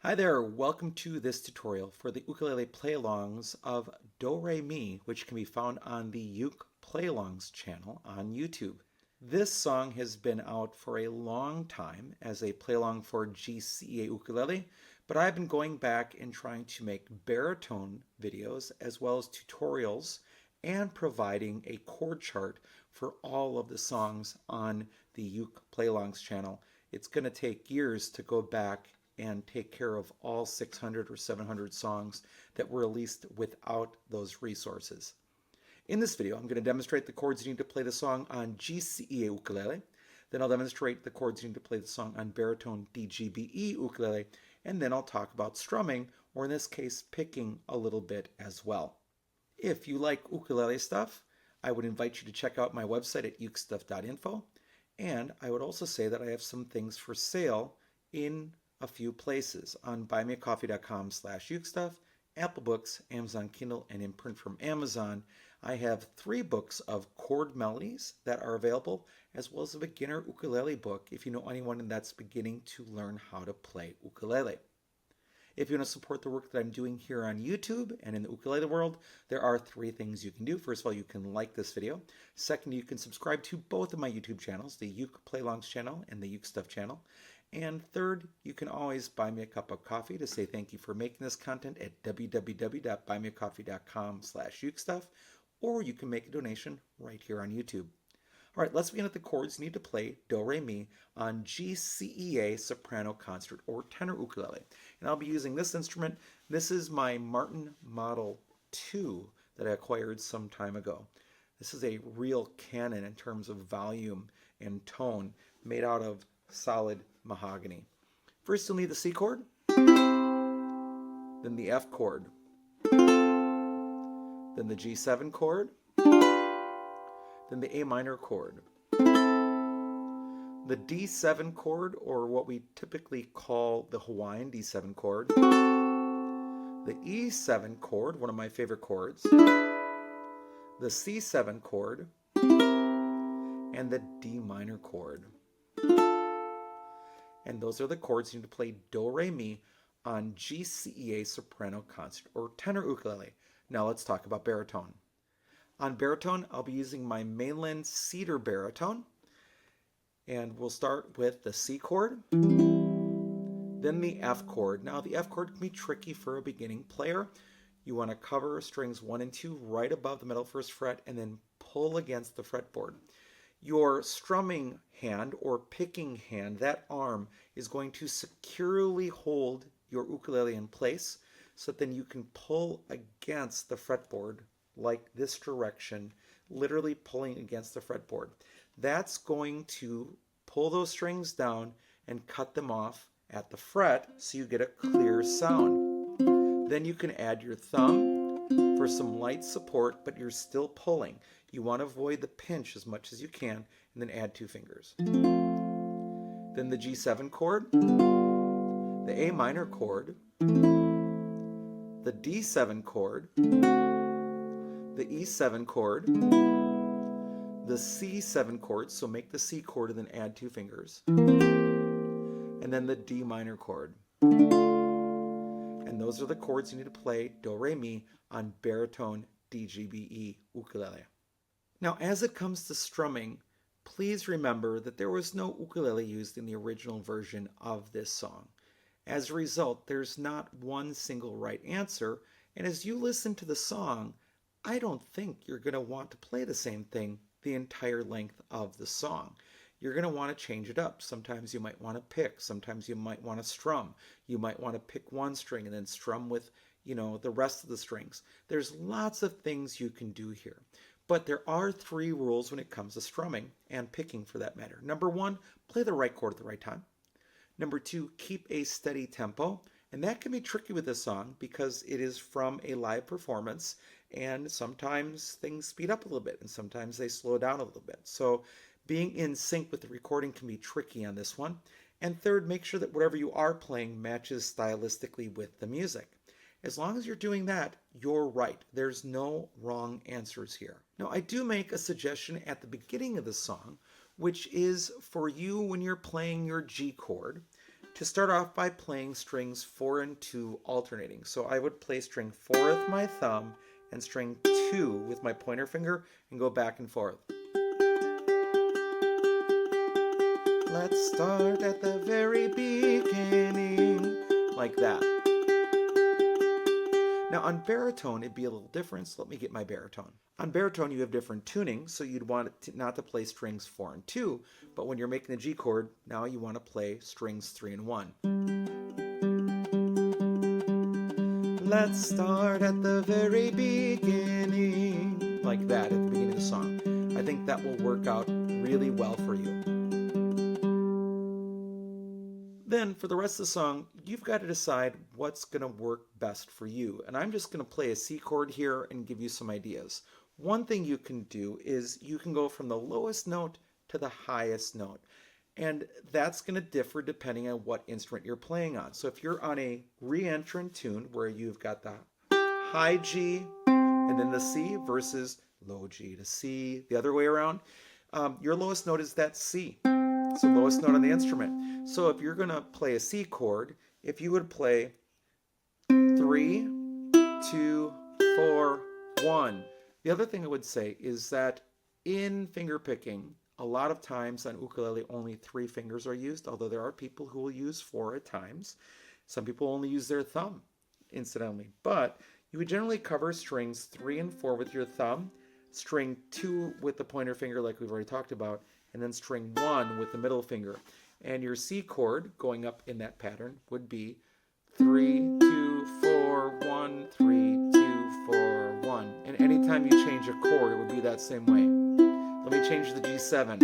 Hi there, welcome to this tutorial for the ukulele play-alongs of Do Re Mi, which can be found on the UkePlayAlongs channel on YouTube. This song has been out for a long time as a play-along for GCEA ukulele, but I've been going back and trying to make baritone videos as well as tutorials and providing a chord chart for all of the songs on the UkePlayAlongs channel. It's going to take years to go back and take care of all 600 or 700 songs that were released without those resources. In this video, I'm going to demonstrate the chords you need to play the song on GCEA ukulele. Then I'll demonstrate the chords you need to play the song on baritone DGBE ukulele. And then I'll talk about strumming, or in this case, picking a little bit as well. If you like ukulele stuff, I would invite you to check out my website at UkeStuff.info. And I would also say that I have some things for sale in a few places on buymeacoffee.com/UkeStuff, Apple Books, Amazon Kindle, and in print from Amazon. I have 3 books of chord melodies that are available, as well as a beginner ukulele book if you know anyone that's beginning to learn how to play ukulele. If you want to support the work that I'm doing here on YouTube and in the ukulele world, there are 3 things you can do. First of all, you can like this video. Second, you can subscribe to both of my YouTube channels, the UkePlayAlongs channel and the UkeStuff channel. And third, you can always buy me a cup of coffee to say thank you for making this content at www.buymeacoffee.com/UkeStuff, or you can make a donation right here on YouTube. All right, let's begin with the chords you need to play Do Re Mi on GCEA soprano concert or tenor ukulele. And I'll be using this instrument. This is my Martin Model 2 that I acquired some time ago. This is a real cannon in terms of volume and tone, made out of solid mahogany. First, you'll need the C chord, then the F chord, then the G7 chord, then the A minor chord, the D7 chord, or what we typically call the Hawaiian D7 chord, the E7 chord, one of my favorite chords, the C7 chord, and the D minor chord. And those are the chords you need to play Do Re Mi on GCEA soprano concert or tenor ukulele. Now let's talk about baritone. On baritone, I'll be using my mainland cedar baritone. And we'll start with the C chord, then the F chord. Now the F chord can be tricky for a beginning player. You want to cover strings 1 and 2 right above the middle first fret and then pull against the fretboard. Your strumming hand or picking hand, that arm, is going to securely hold your ukulele in place so that then you can pull against the fretboard like this direction, literally pulling against the fretboard. That's going to pull those strings down and cut them off at the fret so you get a clear sound. Then you can add your thumb for some light support, but you're still pulling. You want to avoid the pinch as much as you can, and then add 2 fingers. Then the G7 chord, the A minor chord, the D7 chord, the E7 chord, the C7 chord, so make the C chord and then add 2 fingers, and then the D minor chord. And those are the chords you need to play Do Re Mi on baritone DGBE ukulele. Now, as it comes to strumming, please remember that there was no ukulele used in the original version of this song. As a result, there's not one single right answer, and as you listen to the song, I don't think you're going to want to play the same thing the entire length of the song. You're going to want to change it up. Sometimes you might want to pick. Sometimes you might want to strum. You might want to pick one string and then strum with, the rest of the strings. There's lots of things you can do here. But there are 3 rules when it comes to strumming and picking for that matter. Number 1, play the right chord at the right time. Number 2, keep a steady tempo. And that can be tricky with this song because it is from a live performance, and sometimes things speed up a little bit and sometimes they slow down a little bit. So being in sync with the recording can be tricky on this one. And third, make sure that whatever you are playing matches stylistically with the music. As long as you're doing that, you're right. There's no wrong answers here. Now, I do make a suggestion at the beginning of the song, which is for you when you're playing your G chord, To start off by playing strings 4 and 2 alternating. So I would play string 4 with my thumb and string 2 with my pointer finger and go back and forth. Let's start at the very beginning, like that. Now on baritone, it'd be a little different, so let me get my baritone. On baritone, you have different tuning, so you'd want it not to play strings 4 and 2, but when you're making the G chord, now you want to play strings 3 and 1. Let's start at the very beginning, like that at the beginning of the song. I think that will work out really well for you. Then for the rest of the song, you've got to decide what's going to work best for you. And I'm just going to play a C chord here and give you some ideas. One thing you can do is you can go from the lowest note to the highest note. And that's going to differ depending on what instrument you're playing on. So if you're on a re-entrant tune where you've got the high G and then the C versus low G to C, the other way around, your lowest note is that C. So lowest note on the instrument. So if you're going to play a C chord, if you would play 3, 2, 4, 1. The other thing I would say is that in finger picking, a lot of times on ukulele only 3 fingers are used, although there are people who will use 4 at times. Some people only use their thumb, incidentally. But you would generally cover strings 3 and 4 with your thumb, string 2 with the pointer finger like we've already talked about, and then string 1 with the middle finger. And your C chord going up in that pattern would be 3, 2, 4, 1, 3, 2, 4, 1. And anytime you change a chord, it would be that same way. Let me change the G7.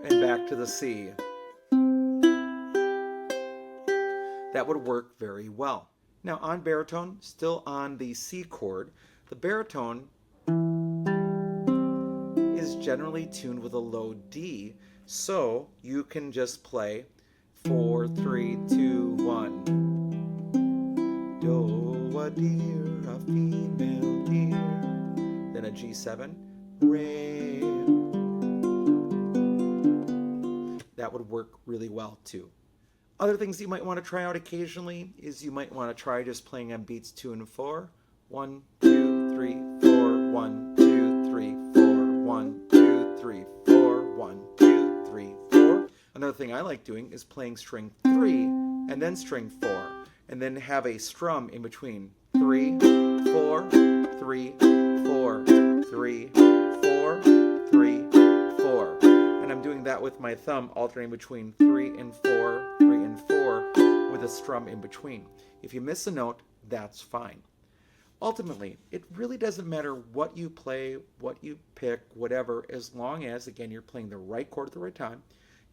And back to the C. That would work very well. Now on baritone, still on the C chord, the baritone is generally tuned with a low D, so you can just play 4, 3, 2, 1. Do a deer, a female deer, then a G7, re. That would work really well too. Other things you might want to try out occasionally is you might want to try just playing on beats 2 and 4. 1, 2, 3, 4, 1, 2, 3, 4, 1, 2, 3, 4, 1, 2, 3, 4. Another thing I like doing is playing string 3 and then string 4, and then have a strum in between. 3, 4, 3, 4, 3, 4, 3, 4. And I'm doing that with my thumb alternating between 3 and 4, 3 and 4 with a strum in between. If you miss a note, that's fine. Ultimately, it really doesn't matter what you play, what you pick, whatever, as long as, again, you're playing the right chord at the right time,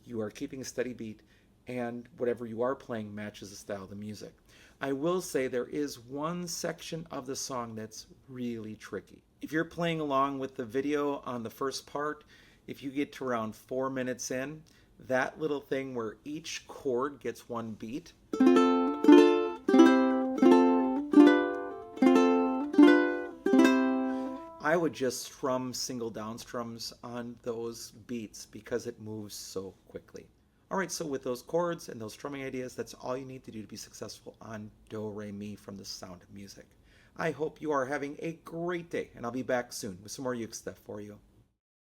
you are keeping a steady beat, and whatever you are playing matches the style of the music. I will say there is one section of the song that's really tricky. If you're playing along with the video on the first part, if you get to around 4 minutes in, that little thing where each chord gets one beat, I would just strum single down strums on those beats because it moves so quickly. All right, so with those chords and those strumming ideas, that's all you need to do to be successful on Do, Re, Mi from The Sound of Music. I hope you are having a great day, and I'll be back soon with some more Uke stuff for you.